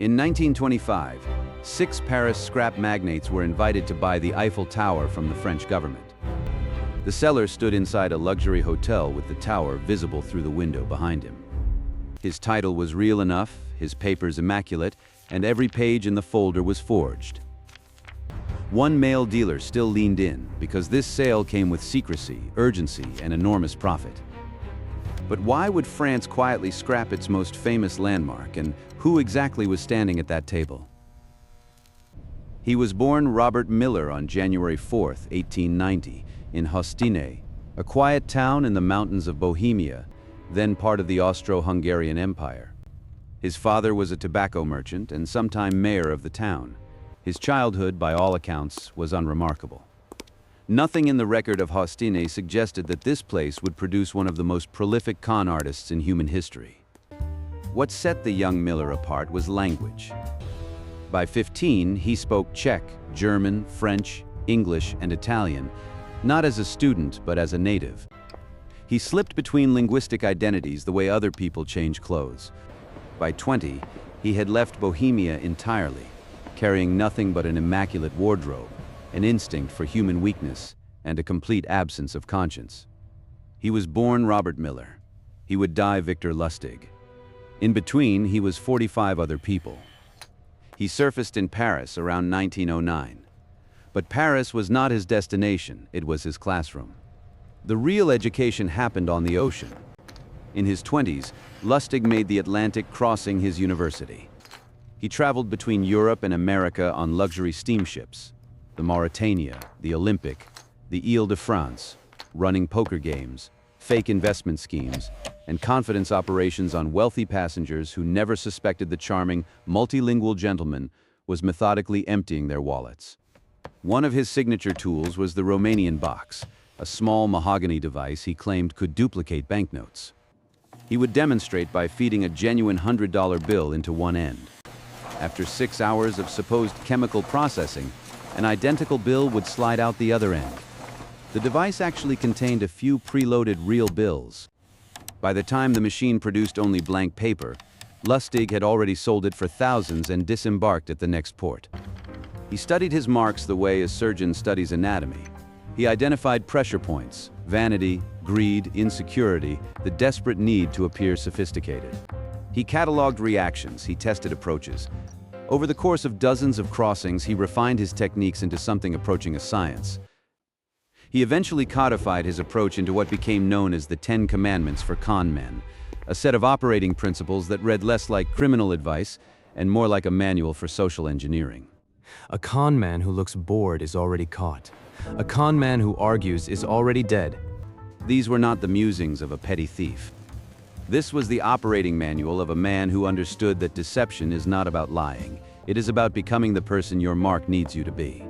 In 1925, 6 Paris scrap magnates were invited to buy the Eiffel Tower from the French government. The seller stood inside a luxury hotel with the tower visible through the window behind him. His title was real enough, his papers immaculate, and every page in the folder was forged. One male dealer still leaned in, because this sale came with secrecy, urgency, and enormous profit. But why would France quietly scrap its most famous landmark, and who exactly was standing at that table? He was born Robert Miller on January 4, 1890, in Hostine, a quiet town in the mountains of Bohemia, then part of the Austro-Hungarian Empire. His father was a tobacco merchant and sometime mayor of the town. His childhood, by all accounts, was unremarkable. Nothing in the record of Hostine suggested that this place would produce one of the most prolific con artists in human history. What set the young Miller apart was language. By 15, he spoke Czech, German, French, English, and Italian, not as a student, but as a native. He slipped between linguistic identities the way other people change clothes. By 20, he had left Bohemia entirely, carrying nothing but an immaculate wardrobe, an instinct for human weakness, and a complete absence of conscience. He was born Robert Miller. He would die Victor Lustig. In between, he was 45 other people. He surfaced in Paris around 1909. But Paris was not his destination, it was his classroom. The real education happened on the ocean. In his 20s, Lustig made the Atlantic crossing his university. He traveled between Europe and America on luxury steamships, the Mauretania, the Olympic, the Ile-de-France, running poker games, fake investment schemes, and confidence operations on wealthy passengers who never suspected the charming, multilingual gentleman was methodically emptying their wallets. One of his signature tools was the Romanian box, a small mahogany device he claimed could duplicate banknotes. He would demonstrate by feeding a genuine $100 bill into one end. After 6 hours of supposed chemical processing, an identical bill would slide out the other end. The device actually contained a few preloaded real bills. By the time the machine produced only blank paper, Lustig had already sold it for thousands and disembarked at the next port. He studied his marks the way a surgeon studies anatomy. He identified pressure points, vanity, greed, insecurity, the desperate need to appear sophisticated. He cataloged reactions, he tested approaches. Over the course of dozens of crossings, he refined his techniques into something approaching a science. He eventually codified his approach into what became known as the 10 Commandments for con men, a set of operating principles that read less like criminal advice and more like a manual for social engineering. A con man who looks bored is already caught. A con man who argues is already dead. These were not the musings of a petty thief. This was the operating manual of a man who understood that deception is not about lying. It is about becoming the person your mark needs you to be.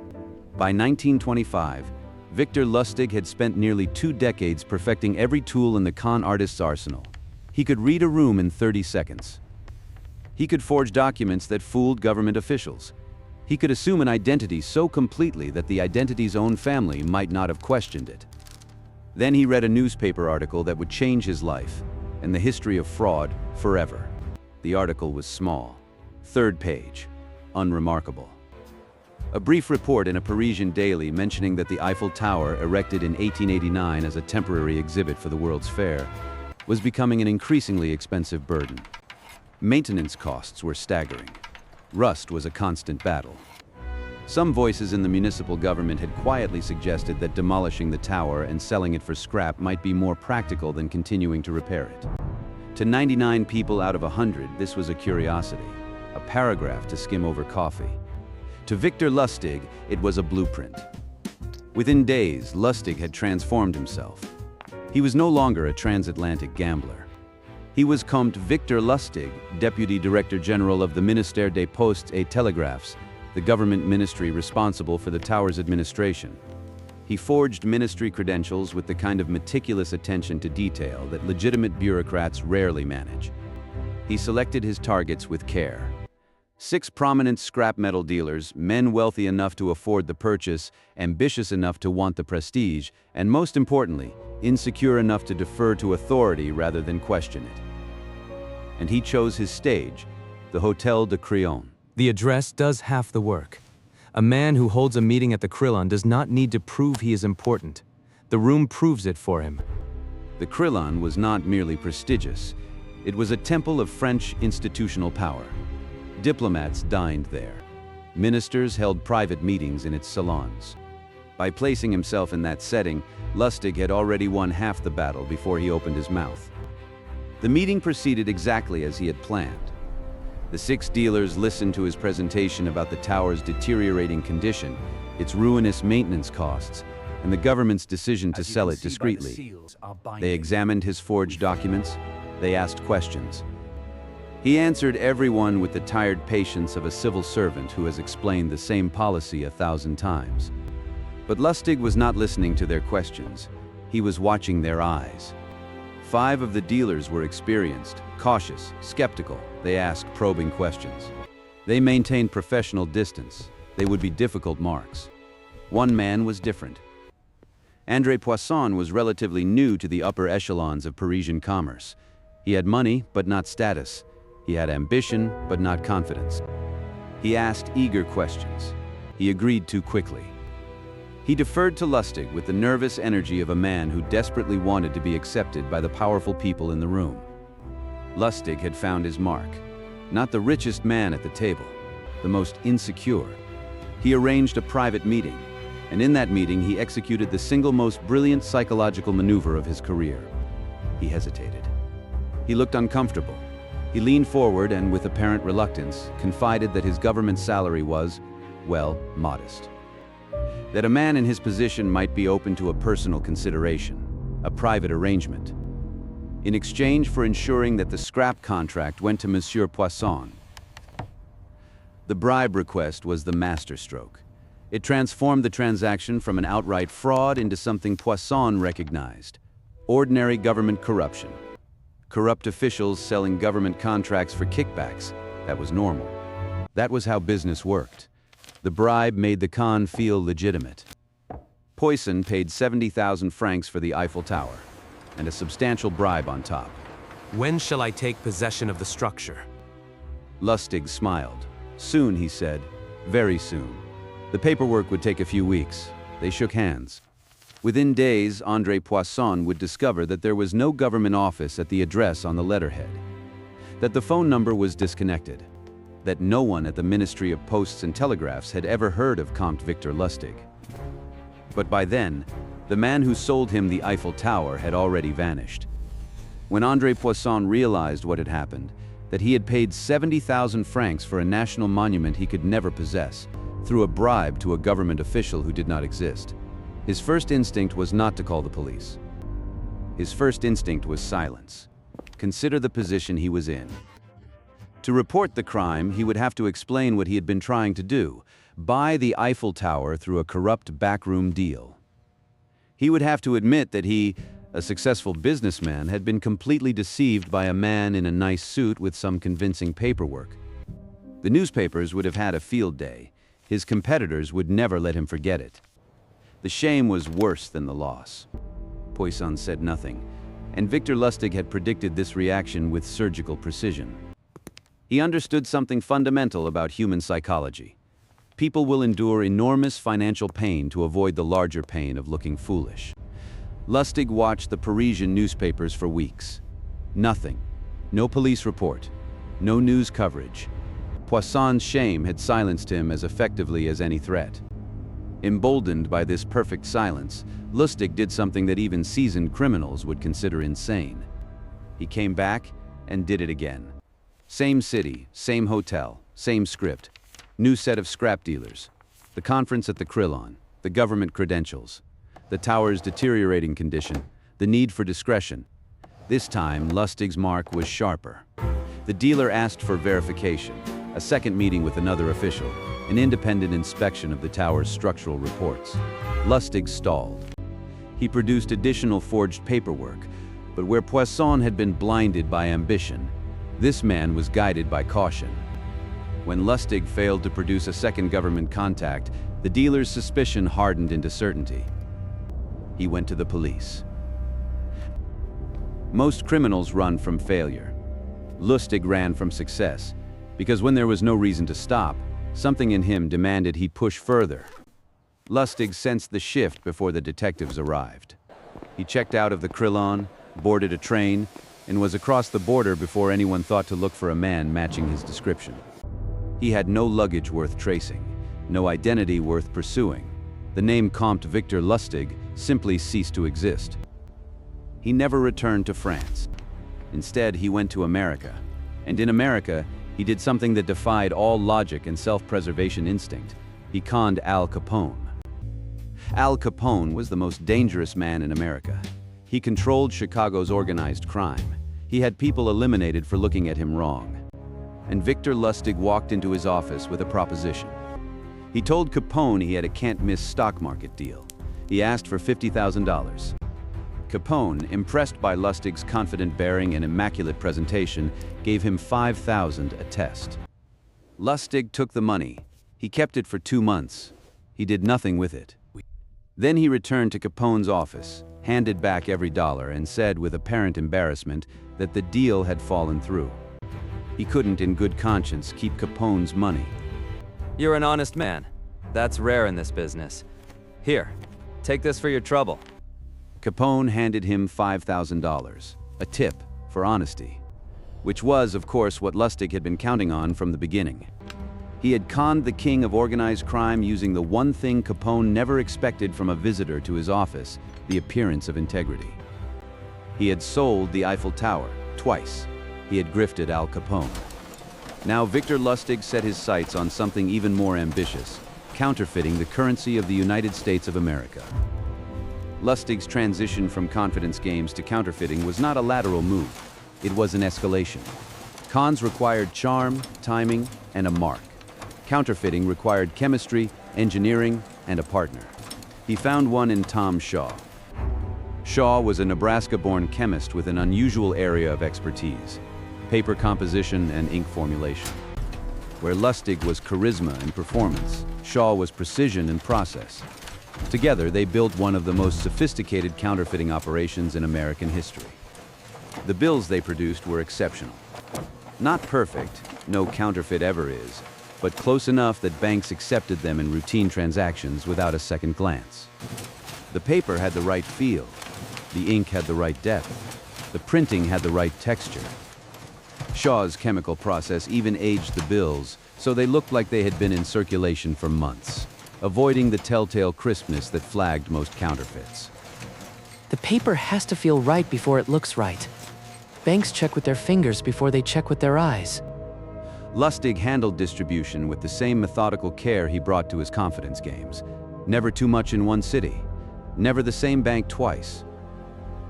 By 1925, Victor Lustig had spent nearly 2 decades perfecting every tool in the con artist's arsenal. He could read a room in 30 seconds. He could forge documents that fooled government officials. He could assume an identity so completely that the identity's own family might not have questioned it. Then he read a newspaper article that would change his life and the history of fraud forever. The article was small. 3rd page. Unremarkable. A brief report in a Parisian daily mentioning that the Eiffel Tower, erected in 1889 as a temporary exhibit for the World's Fair, was becoming an increasingly expensive burden. Maintenance costs were staggering. Rust was a constant battle. Some voices in the municipal government had quietly suggested that demolishing the tower and selling it for scrap might be more practical than continuing to repair it. To 99 people out of 100, this was a curiosity, a paragraph to skim over coffee. To Victor Lustig, it was a blueprint. Within days, Lustig had transformed himself. He was no longer a transatlantic gambler. He was Comte Victor Lustig, Deputy Director General of the Ministère des Postes et Télégraphes, the government ministry responsible for the tower's administration. He forged ministry credentials with the kind of meticulous attention to detail that legitimate bureaucrats rarely manage. He selected his targets with care. 6 prominent scrap metal dealers, men wealthy enough to afford the purchase, ambitious enough to want the prestige, and most importantly, insecure enough to defer to authority rather than question it. And he chose his stage, the Hotel de Crillon. The address does half the work. A man who holds a meeting at the Crillon does not need to prove he is important. The room proves it for him. The Crillon was not merely prestigious. It was a temple of French institutional power. Diplomats dined there. Ministers held private meetings in its salons. By placing himself in that setting, Lustig had already won half the battle before he opened his mouth. The meeting proceeded exactly as he had planned. The 6 dealers listened to his presentation about the tower's deteriorating condition, its ruinous maintenance costs, and the government's decision to sell it discreetly. They examined his forged documents. They asked questions. He answered everyone with the tired patience of a civil servant who has explained the same policy 1,000 times. But Lustig was not listening to their questions. He was watching their eyes. 5 of the dealers were experienced, cautious, skeptical. They asked probing questions. They maintained professional distance. They would be difficult marks. One man was different. André Poisson was relatively new to the upper echelons of Parisian commerce. He had money, but not status. He had ambition, but not confidence. He asked eager questions. He agreed too quickly. He deferred to Lustig with the nervous energy of a man who desperately wanted to be accepted by the powerful people in the room. Lustig had found his mark. Not the richest man at the table, the most insecure. He arranged a private meeting, and in that meeting he executed the single most brilliant psychological maneuver of his career. He hesitated. He looked uncomfortable. He leaned forward and, with apparent reluctance, confided that his government salary was, well, modest. That a man in his position might be open to a personal consideration, a private arrangement. In exchange for ensuring that the scrap contract went to Monsieur Poisson. The bribe request was the masterstroke. It transformed the transaction from an outright fraud into something Poisson recognized: ordinary government corruption. Corrupt officials selling government contracts for kickbacks. That was normal. That was how business worked. The bribe made the con feel legitimate. Poisson paid 70,000 francs for the Eiffel Tower, and a substantial bribe on top. When shall I take possession of the structure? Lustig smiled. Soon, he said. Very soon. The paperwork would take a few weeks. They shook hands. Within days, André Poisson would discover that there was no government office at the address on the letterhead, that the phone number was disconnected, that no one at the Ministry of Posts and Telegraphs had ever heard of Comte Victor Lustig. But by then, the man who sold him the Eiffel Tower had already vanished. When André Poisson realized what had happened, that he had paid 70,000 francs for a national monument he could never possess, through a bribe to a government official who did not exist, his first instinct was not to call the police. His first instinct was silence. Consider the position he was in. To report the crime, he would have to explain what he had been trying to do: buy the Eiffel Tower through a corrupt backroom deal. He would have to admit that he, a successful businessman, had been completely deceived by a man in a nice suit with some convincing paperwork. The newspapers would have had a field day. His competitors would never let him forget it. The shame was worse than the loss. Poisson said nothing, and Victor Lustig had predicted this reaction with surgical precision. He understood something fundamental about human psychology. People will endure enormous financial pain to avoid the larger pain of looking foolish. Lustig watched the Parisian newspapers for weeks. Nothing. No police report. No news coverage. Poisson's shame had silenced him as effectively as any threat. Emboldened by this perfect silence, Lustig did something that even seasoned criminals would consider insane. He came back and did it again. Same city, same hotel, same script. New set of scrap dealers. The conference at the Crillon, the government credentials, the tower's deteriorating condition, the need for discretion. This time, Lustig's mark was sharper. The dealer asked for verification, a second meeting with another official, an independent inspection of the tower's structural reports. Lustig stalled. He produced additional forged paperwork, but where Poisson had been blinded by ambition, this man was guided by caution. When Lustig failed to produce a second government contact, the dealer's suspicion hardened into certainty. He went to the police. Most criminals run from failure. Lustig ran from success. Because when there was no reason to stop, something in him demanded he push further. Lustig sensed the shift before the detectives arrived. He checked out of the Krillon, boarded a train, and was across the border before anyone thought to look for a man matching his description. He had no luggage worth tracing, no identity worth pursuing. The name Comte Victor Lustig simply ceased to exist. He never returned to France. Instead, he went to America. And in America, he did something that defied all logic and self-preservation instinct. He conned Al Capone. Al Capone was the most dangerous man in America. He controlled Chicago's organized crime. He had people eliminated for looking at him wrong. And Victor Lustig walked into his office with a proposition. He told Capone he had a can't-miss stock market deal. He asked for $50,000. Capone, impressed by Lustig's confident bearing and immaculate presentation, gave him $5,000 a test. Lustig took the money. He kept it for 2 months. He did nothing with it. Then he returned to Capone's office, handed back every dollar, and said with apparent embarrassment that the deal had fallen through. He couldn't, in good conscience, keep Capone's money. You're an honest man. That's rare in this business. Here, take this for your trouble. Capone handed him $5,000, a tip for honesty, which was, of course, what Lustig had been counting on from the beginning. He had conned the king of organized crime using the one thing Capone never expected from a visitor to his office, the appearance of integrity. He had sold the Eiffel Tower twice. He had grifted Al Capone. Now Victor Lustig set his sights on something even more ambitious, counterfeiting the currency of the United States of America. Lustig's transition from confidence games to counterfeiting was not a lateral move. It was an escalation. Cons required charm, timing, and a mark. Counterfeiting required chemistry, engineering, and a partner. He found one in Tom Shaw. Shaw was a Nebraska-born chemist with an unusual area of expertise: paper composition and ink formulation. Where Lustig was charisma and performance, Shaw was precision and process. Together, they built one of the most sophisticated counterfeiting operations in American history. The bills they produced were exceptional. Not perfect, no counterfeit ever is, but close enough that banks accepted them in routine transactions without a second glance. The paper had the right feel, the ink had the right depth, the printing had the right texture. Shaw's chemical process even aged the bills, so they looked like they had been in circulation for months, avoiding the telltale crispness that flagged most counterfeits. The paper has to feel right before it looks right. Banks check with their fingers before they check with their eyes. Lustig handled distribution with the same methodical care he brought to his confidence games. Never too much in one city. Never the same bank twice.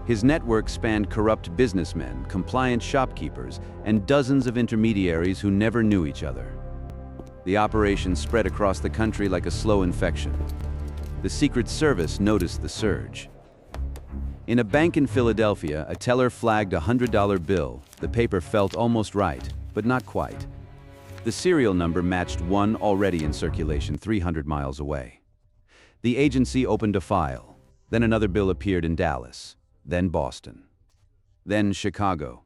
His network spanned corrupt businessmen, compliant shopkeepers, and dozens of intermediaries who never knew each other. The operation spread across the country like a slow infection. The Secret Service noticed the surge. In a bank in Philadelphia, a teller flagged a $100 bill. The paper felt almost right, but not quite. The serial number matched one already in circulation 300 miles away. The agency opened a file. Then another bill appeared in Dallas, then Boston, then Chicago.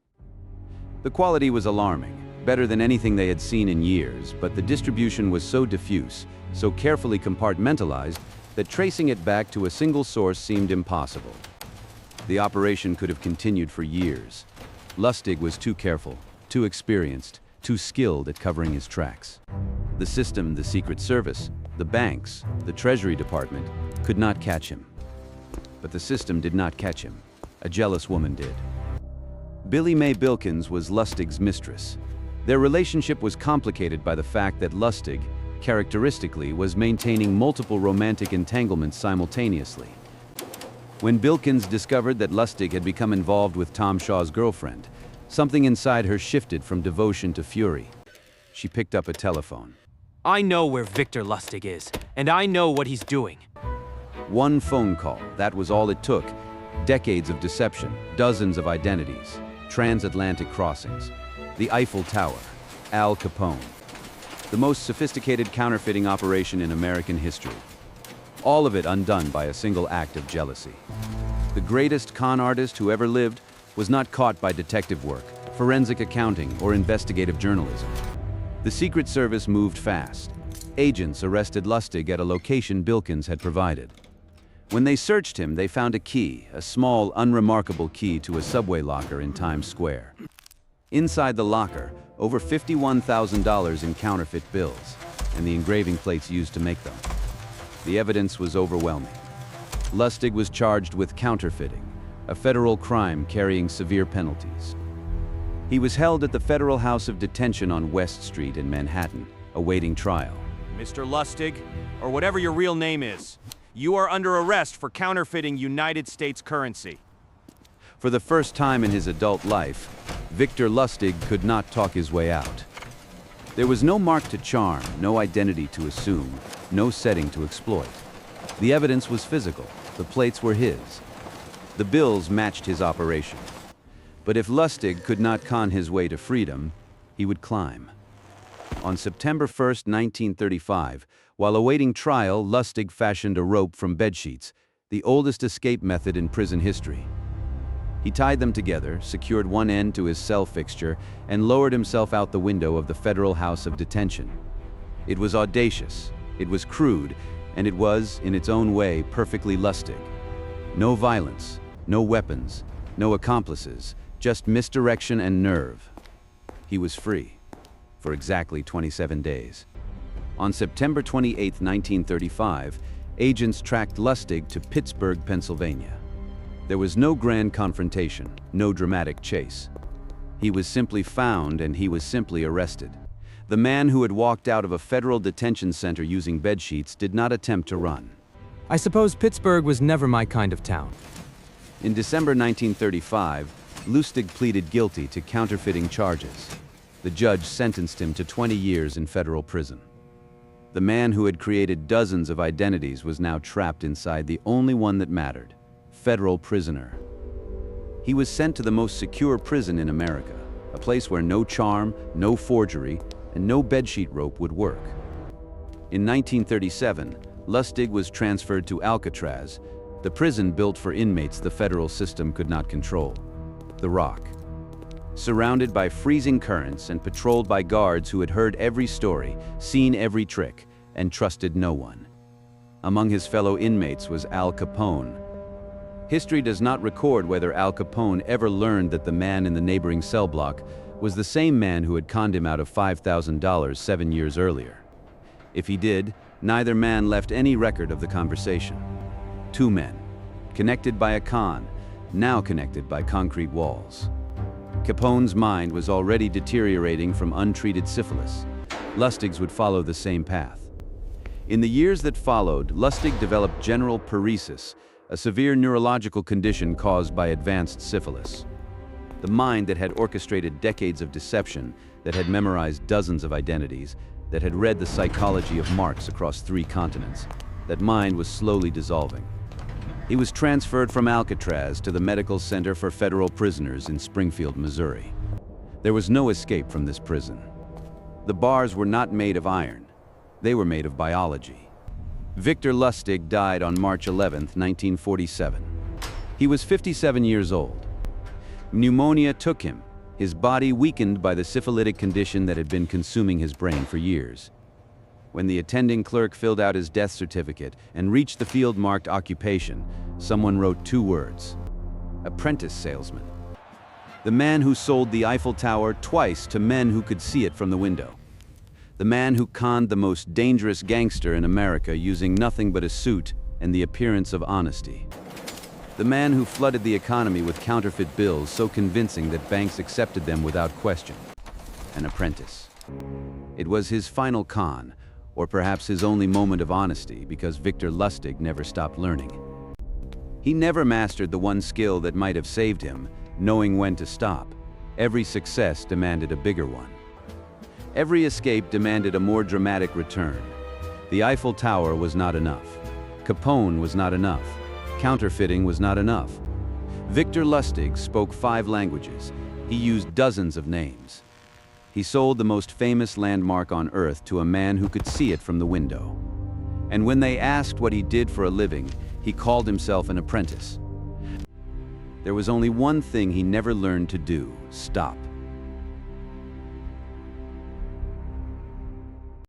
The quality was alarming, better than anything they had seen in years, but the distribution was so diffuse, so carefully compartmentalized, that tracing it back to a single source seemed impossible. The operation could have continued for years. Lustig was too careful, too experienced, too skilled at covering his tracks. The system, the Secret Service, the banks, the Treasury Department could not catch him. But the system did not catch him. A jealous woman did. Billie Mae Bilkins was Lustig's mistress. Their relationship was complicated by the fact that Lustig, characteristically, was maintaining multiple romantic entanglements simultaneously. When Bilkins discovered that Lustig had become involved with Tom Shaw's girlfriend, something inside her shifted from devotion to fury. She picked up a telephone. I know where Victor Lustig is, and I know what he's doing. One phone call, that was all it took. Decades of deception, dozens of identities, transatlantic crossings, the Eiffel Tower, Al Capone. The most sophisticated counterfeiting operation in American history. All of it undone by a single act of jealousy. The greatest con artist who ever lived was not caught by detective work, forensic accounting, or investigative journalism. The Secret Service moved fast. Agents arrested Lustig at a location Bilkins had provided. When they searched him, they found a key, a small, unremarkable key to a subway locker in Times Square. Inside the locker, over $51,000 in counterfeit bills, and the engraving plates used to make them. The evidence was overwhelming. Lustig was charged with counterfeiting, a federal crime carrying severe penalties. He was held at the Federal House of Detention on West Street in Manhattan, awaiting trial. Mr. Lustig, or whatever your real name is, you are under arrest for counterfeiting United States currency. For the first time in his adult life, Victor Lustig could not talk his way out. There was no mark to charm, no identity to assume, no setting to exploit. The evidence was physical. The plates were his. The bills matched his operation. But if Lustig could not con his way to freedom, he would climb. On September 1st, 1935, while awaiting trial, Lustig fashioned a rope from bedsheets, the oldest escape method in prison history. He tied them together, secured one end to his cell fixture, and lowered himself out the window of the Federal House of Detention. It was audacious, it was crude, and it was, in its own way, perfectly Lustig. No violence, no weapons, no accomplices, just misdirection and nerve. He was free. For exactly 27 days. On September 28, 1935, agents tracked Lustig to Pittsburgh, Pennsylvania. There was no grand confrontation, no dramatic chase. He was simply found and he was simply arrested. The man who had walked out of a federal detention center using bedsheets did not attempt to run. I suppose Pittsburgh was never my kind of town. In December 1935, Lustig pleaded guilty to counterfeiting charges. The judge sentenced him to 20 years in federal prison. The man who had created dozens of identities was now trapped inside the only one that mattered, federal prisoner. He was sent to the most secure prison in America, a place where no charm, no forgery, and no bedsheet rope would work. In 1937, Lustig was transferred to Alcatraz, the prison built for inmates the federal system could not control, the Rock. Surrounded by freezing currents and patrolled by guards who had heard every story, seen every trick, and trusted no one. Among his fellow inmates was Al Capone. History does not record whether Al Capone ever learned that the man in the neighboring cell block was the same man who had conned him out of $5,000 7 years earlier. If he did, neither man left any record of the conversation. Two men, connected by a con, now connected by concrete walls. Capone's mind was already deteriorating from untreated syphilis. Lustig's would follow the same path. In the years that followed, Lustig developed general paresis, a severe neurological condition caused by advanced syphilis. The mind that had orchestrated decades of deception, that had memorized dozens of identities, that had read the psychology of Marx across 3 continents, that mind was slowly dissolving. He was transferred from Alcatraz to the Medical Center for Federal Prisoners in Springfield, Missouri. There was no escape from this prison. The bars were not made of iron. They were made of biology. Victor Lustig died on March 11, 1947. He was 57 years old. Pneumonia took him, his body weakened by the syphilitic condition that had been consuming his brain for years. When the attending clerk filled out his death certificate and reached the field marked occupation, someone wrote 2 words: apprentice salesman. The man who sold the Eiffel Tower twice to men who could see it from the window. The man who conned the most dangerous gangster in America using nothing but a suit and the appearance of honesty. The man who flooded the economy with counterfeit bills so convincing that banks accepted them without question. An apprentice. It was his final con, or perhaps his only moment of honesty, because Victor Lustig never stopped learning. He never mastered the one skill that might have saved him, knowing when to stop. Every success demanded a bigger one. Every escape demanded a more dramatic return. The Eiffel Tower was not enough. Capone was not enough. Counterfeiting was not enough. Victor Lustig spoke 5 languages. He used dozens of names. He sold the most famous landmark on Earth to a man who could see it from the window. And when they asked what he did for a living, he called himself an apprentice. There was only one thing he never learned to do: stop.